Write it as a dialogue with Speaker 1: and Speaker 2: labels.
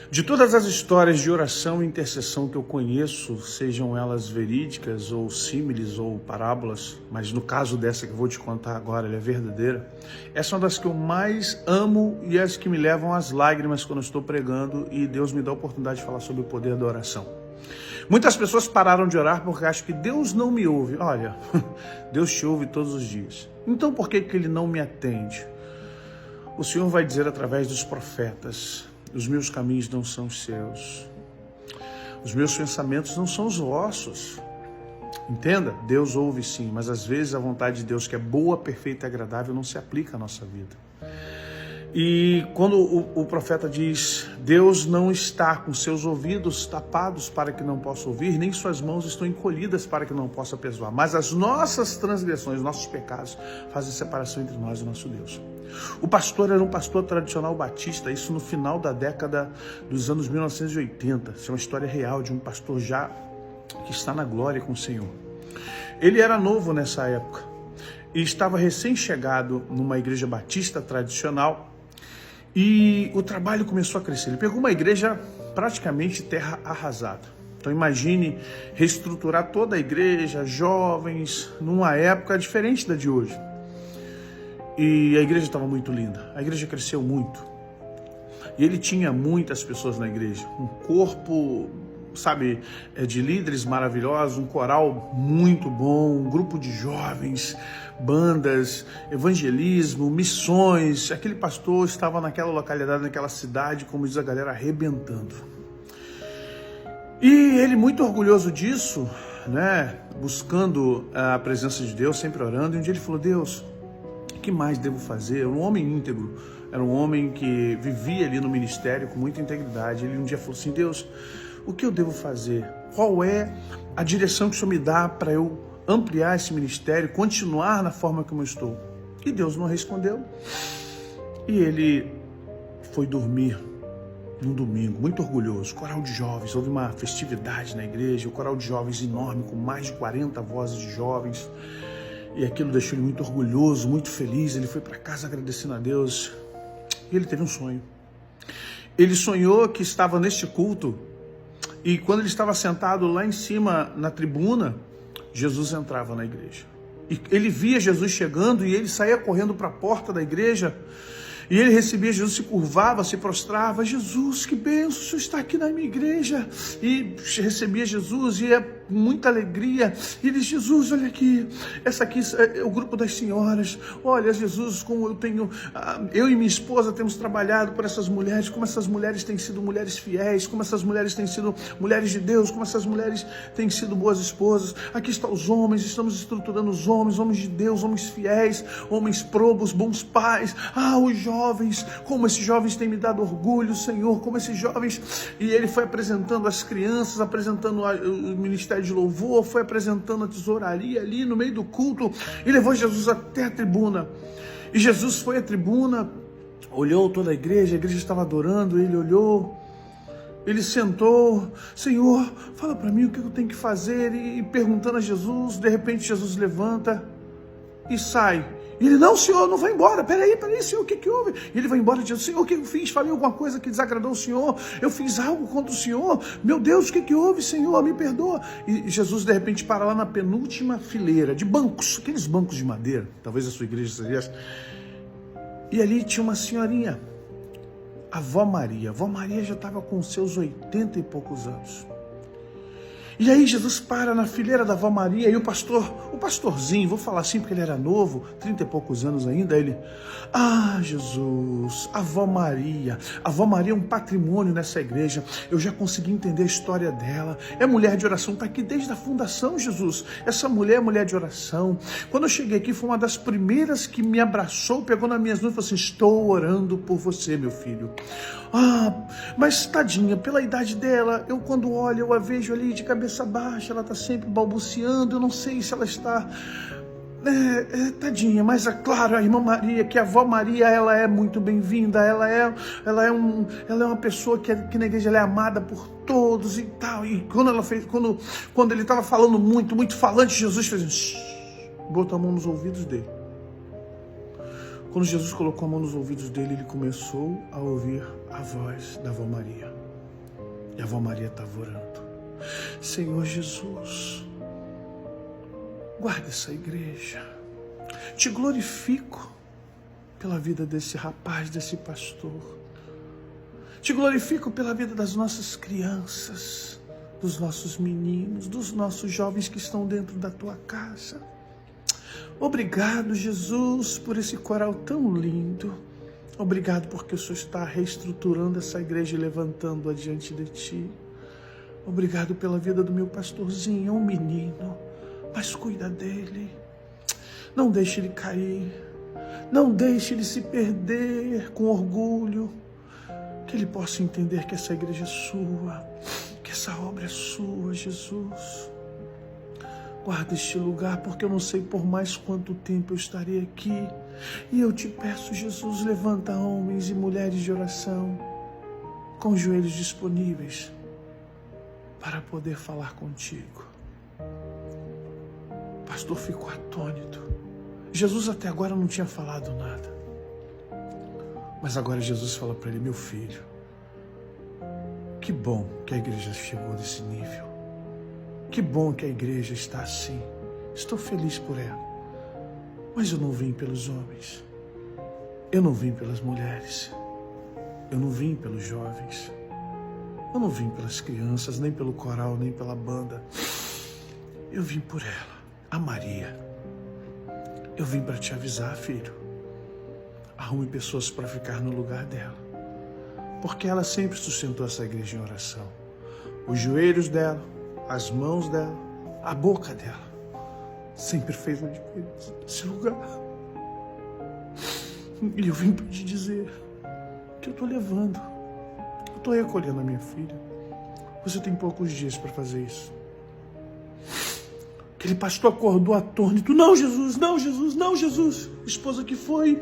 Speaker 1: De todas as histórias de oração e intercessão que eu conheço, sejam elas verídicas ou símiles ou parábolas, mas no caso dessa que eu vou te contar agora, ela é verdadeira, essa é uma das que eu mais amo e as que me levam às lágrimas quando eu estou pregando e Deus me dá a oportunidade de falar sobre o poder da oração. Muitas pessoas pararam de orar porque acham que Deus não me ouve. Olha, Deus te ouve todos os dias. Então por que Ele não me atende? O Senhor vai dizer através dos profetas: os meus caminhos não são os seus. Os meus pensamentos não são os vossos. Entenda, Deus ouve sim, mas às vezes a vontade de Deus, que é boa, perfeita e agradável, não se aplica à nossa vida. E quando o profeta diz: Deus não está com seus ouvidos tapados para que não possa ouvir, nem suas mãos estão encolhidas para que não possa perdoar, mas as nossas transgressões, nossos pecados fazem separação entre nós e o nosso Deus. O pastor era um pastor tradicional batista, isso no final da década dos anos 1980. Isso é uma história real de um pastor já que está na glória com o Senhor. Ele era novo nessa época e estava recém-chegado numa igreja batista tradicional. E o trabalho começou a crescer. Ele pegou uma igreja praticamente terra arrasada. Então imagine reestruturar toda a igreja, jovens, numa época diferente da de hoje. E a igreja estava muito linda. A igreja cresceu muito. E ele tinha muitas pessoas na igreja. Um corpo, de líderes maravilhosos, um coral muito bom, um grupo de jovens, bandas, evangelismo, missões. Aquele pastor estava naquela localidade, naquela cidade, como diz a galera, arrebentando. E ele, muito orgulhoso disso, buscando a presença de Deus, sempre orando, e um dia ele falou: Deus, o que mais devo fazer? Era um homem íntegro, era um homem que vivia ali no ministério com muita integridade. Ele um dia falou assim: Deus, o que eu devo fazer? Qual é a direção que o Senhor me dá para eu ampliar esse ministério, continuar na forma como eu estou? E Deus não respondeu. E ele foi dormir num domingo, muito orgulhoso. Coral de jovens, houve uma festividade na igreja, o coral de jovens enorme, com mais de 40 vozes de jovens. E aquilo deixou ele muito orgulhoso, muito feliz. Ele foi para casa agradecendo a Deus. E ele teve um sonho. Ele sonhou que estava neste culto. E quando ele estava sentado lá em cima na tribuna, Jesus entrava na igreja. E ele via Jesus chegando e ele saía correndo para a porta da igreja. E ele recebia Jesus, se curvava, se prostrava: Jesus, que bênção, o Senhor está aqui na minha igreja. E recebia Jesus e muita alegria. E ele diz: Jesus, olha aqui, essa aqui é o grupo das senhoras. Olha, Jesus, como eu e minha esposa temos trabalhado por essas mulheres, como essas mulheres têm sido mulheres fiéis, como essas mulheres têm sido mulheres de Deus, como essas mulheres têm sido boas esposas. Aqui estão os homens, estamos estruturando os homens, homens de Deus, homens fiéis, homens probos, bons pais. Os jovens, como esses jovens têm me dado orgulho, Senhor, como esses jovens. E ele foi apresentando as crianças, apresentando o ministério de louvor, foi apresentando a tesouraria ali no meio do culto e levou Jesus até a tribuna. E Jesus foi à tribuna, olhou toda a igreja estava adorando, ele olhou, ele sentou: Senhor, fala para mim o que eu tenho que fazer. E perguntando a Jesus, de repente Jesus levanta e sai. E ele: não, Senhor, não vai embora, peraí, Senhor, o que houve? E ele vai embora e diz: Senhor, o que eu fiz? Falei alguma coisa que desagradou o Senhor? Eu fiz algo contra o Senhor? Meu Deus, o que houve, Senhor? Me perdoa. E Jesus de repente para lá na penúltima fileira de bancos, aqueles bancos de madeira, talvez a sua igreja seja essa. E ali tinha uma senhorinha, a Vó Maria. A Vó Maria já estava com seus 80 e poucos anos. E aí Jesus para na fileira da Vó Maria e o pastorzinho, vou falar assim porque ele era novo, 30 e poucos anos ainda, ele: Jesus, a Vó Maria é um patrimônio nessa igreja, eu já consegui entender a história dela, é mulher de oração, está aqui desde a fundação, Jesus, essa mulher é mulher de oração. Quando eu cheguei aqui foi uma das primeiras que me abraçou, pegou nas minhas mãos e falou assim: estou orando por você, meu filho. Mas tadinha, pela idade dela, eu quando olho, eu a vejo ali de cabeça baixa, ela está sempre balbuciando, eu não sei se ela está... tadinha, mas é claro, a irmã Maria, que a Vó Maria, ela é muito bem-vinda, ela é uma pessoa que na igreja ela é amada por todos e tal. E quando ele estava falando muito falante, Jesus fez botou a mão nos ouvidos dele. Quando Jesus colocou a mão nos ouvidos dele, ele começou a ouvir a voz da avó Maria. E a avó Maria estava orando. Senhor Jesus, guarda essa igreja. Te glorifico pela vida desse rapaz, desse pastor. Te glorifico pela vida das nossas crianças, dos nossos meninos, dos nossos jovens que estão dentro da tua casa. Obrigado, Jesus, por esse coral tão lindo. Obrigado porque o Senhor está reestruturando essa igreja e levantando-a diante de ti. Obrigado pela vida do meu pastorzinho, é um menino, mas cuida dele. Não deixe ele cair. Não deixe ele se perder com orgulho. Que ele possa entender que essa igreja é sua, que essa obra é sua, Jesus. Guarda este lugar, porque eu não sei por mais quanto tempo eu estarei aqui. E eu te peço, Jesus, levanta homens e mulheres de oração, com os joelhos disponíveis, para poder falar contigo. O pastor ficou atônito. Jesus até agora não tinha falado nada. Mas agora Jesus fala para ele: meu filho, que bom que a igreja chegou nesse nível. Que bom que a igreja está assim. Estou feliz por ela. Mas eu não vim pelos homens. Eu não vim pelas mulheres. Eu não vim pelos jovens. Eu não vim pelas crianças, nem pelo coral, nem pela banda. Eu vim por ela, a Maria. Eu vim para te avisar, filho. Arrume pessoas para ficar no lugar dela. Porque ela sempre sustentou essa igreja em oração. Os joelhos dela, as mãos dela, a boca dela, sempre fez uma diferença nesse lugar. E eu vim para te dizer que eu estou levando, eu estou recolhendo a minha filha. Você tem poucos dias para fazer isso. Aquele pastor acordou atônito. Não, Jesus, não, Jesus, não, Jesus. A esposa que foi